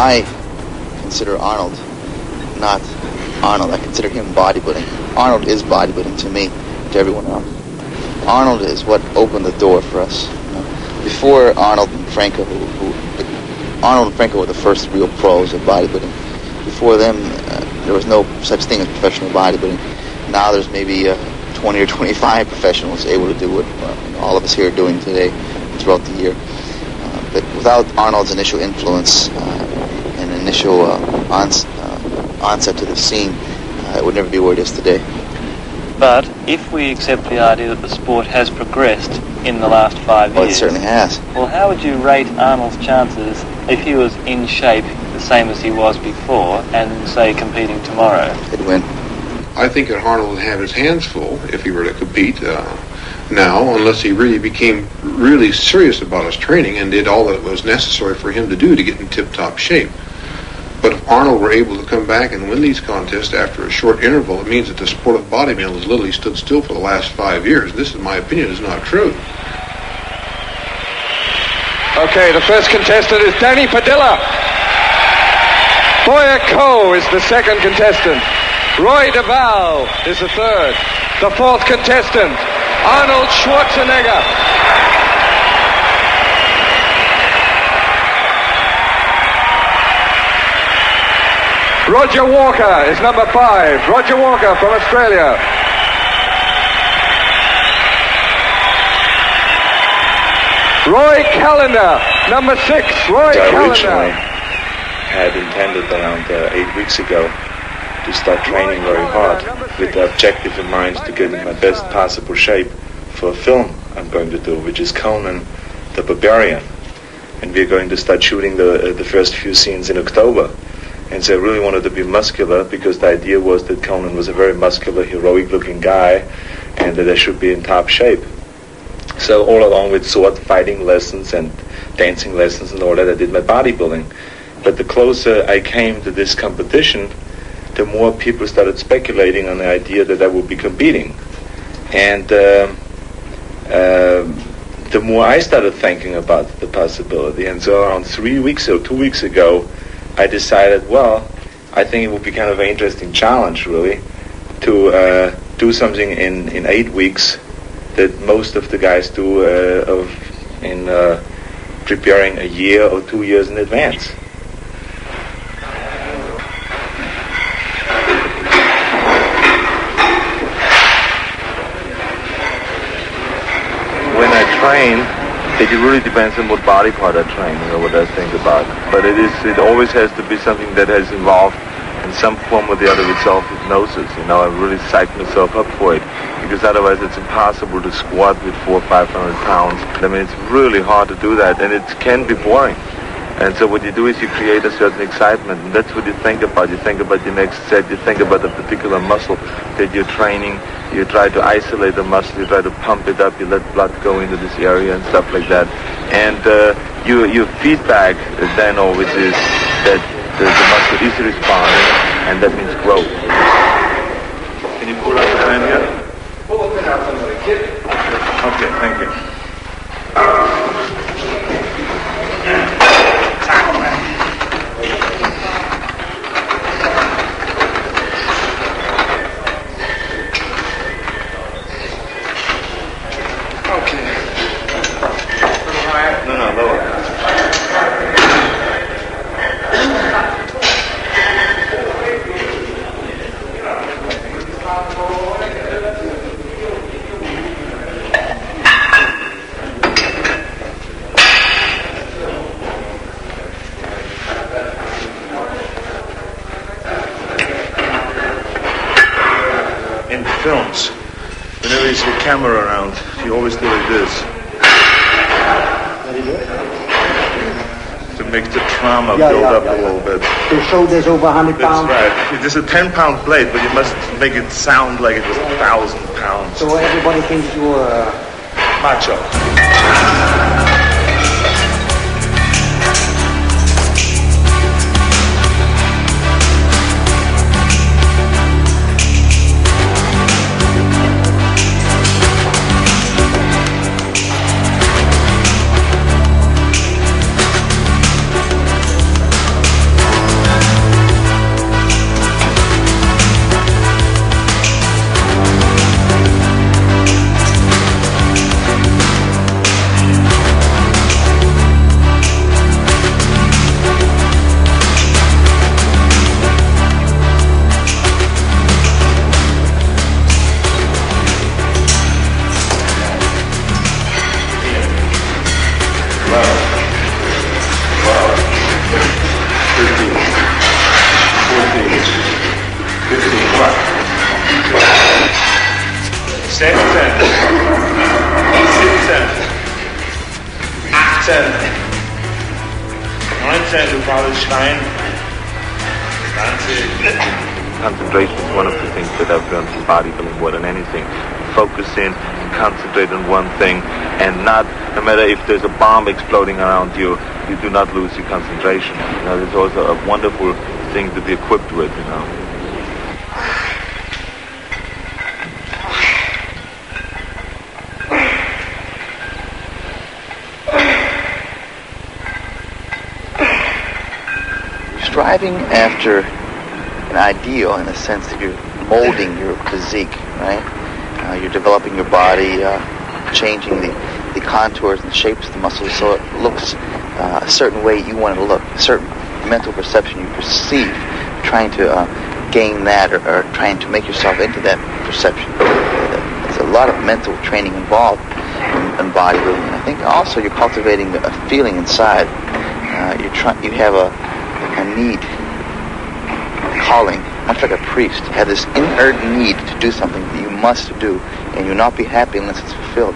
I consider Arnold not Arnold. I consider him bodybuilding. Arnold is bodybuilding to me, to everyone else. Arnold is what opened the door for us. You know? Before Arnold and Franco, Arnold and Franco were the first real pros of bodybuilding. Before them, there was no such thing as professional bodybuilding. Now there's maybe 20 or 25 professionals able to do what all of us here are doing today throughout the year. But without Arnold's initial influence and initial onset to the scene, it would never be where it is today. But if we accept the idea that the sport has progressed in the last 5 years... Well, it certainly has. Well, how would you rate Arnold's chances if he was in shape the same as he was before and, say, competing tomorrow? He'd win. I think that Arnold would have his hands full if he were to compete now, unless he really became really serious about his training and did all that was necessary for him to do to get in tip-top shape. But if Arnold were able to come back and win these contests after a short interval, it means that the sport of bodybuilding has literally stood still for the last 5 years. This, in my opinion, is not true. Okay, the first contestant is Danny Padilla. Boyer Coe is the second contestant. Roy DeVal is the third. The fourth contestant, Arnold Schwarzenegger. Roger Walker is number 5. Roger Walker from Australia. Roy Callender, number 6. Roy Callender. I had intended around 8 weeks ago to start training very hard with the objective in mind to get in my best possible shape for a film I'm going to do, which is Conan the Barbarian. And we're going to start shooting the first few scenes in October. And so I really wanted to be muscular because the idea was that Conan was a very muscular, heroic-looking guy and that I should be in top shape. So all along with sword fighting lessons and dancing lessons and all that, I did my bodybuilding. But the closer I came to this competition, the more people started speculating on the idea that I would be competing. And the more I started thinking about the possibility. And so around 2 weeks ago, I decided, well, I think it would be kind of an interesting challenge, really, to do something in 8 weeks that most of the guys do in preparing a year or 2 years in advance. When I train, it really depends on what body part I train, what I think about. But it always has to be something that has involved in some form or the other with self-hypnosis. I really psych myself up for it, because otherwise it's impossible to squat with 400 or 500 pounds. I mean, it's really hard to do that, and it can be boring. And so what you do is you create a certain excitement, and that's what you think about. You think about the next set, you think about the particular muscle that you're training, you try to isolate the muscle, you try to pump it up, you let blood go into this area and stuff like that. And your feedback then always is that the muscle is responding, and that means growth. Can you pull out the pen here? Pull the pen out, somebody. Okay, thank you. In films, whenever you see a camera around, you always do like this. How do you do it? To make the trauma build up a little bit. To show there's over 100 pounds. That's right. It is a 10-pound plate, but you must make it sound like it was 1,000 pounds. So everybody thinks you're macho. 16, 17, 19, du brauchst Schwein, 20. Concentration is one of the things that I've learned from bodybuilding more than anything. Focus in, concentrate on one thing, and no matter if there's a bomb exploding around you, you do not lose your concentration. You know, it's also a wonderful thing to be equipped with, you know. Striving after an ideal in the sense that you're molding your physique, right? You're developing your body, changing the contours and shapes of the muscles so it looks a certain way you want it to look, a certain mental perception you perceive, trying to gain that or trying to make yourself into that perception. There's a lot of mental training involved in bodybuilding. And I think also you're cultivating a feeling inside. You have a need, calling, much like a priest. You have this inherent need to do something that you must do, and you'll not be happy unless it's fulfilled.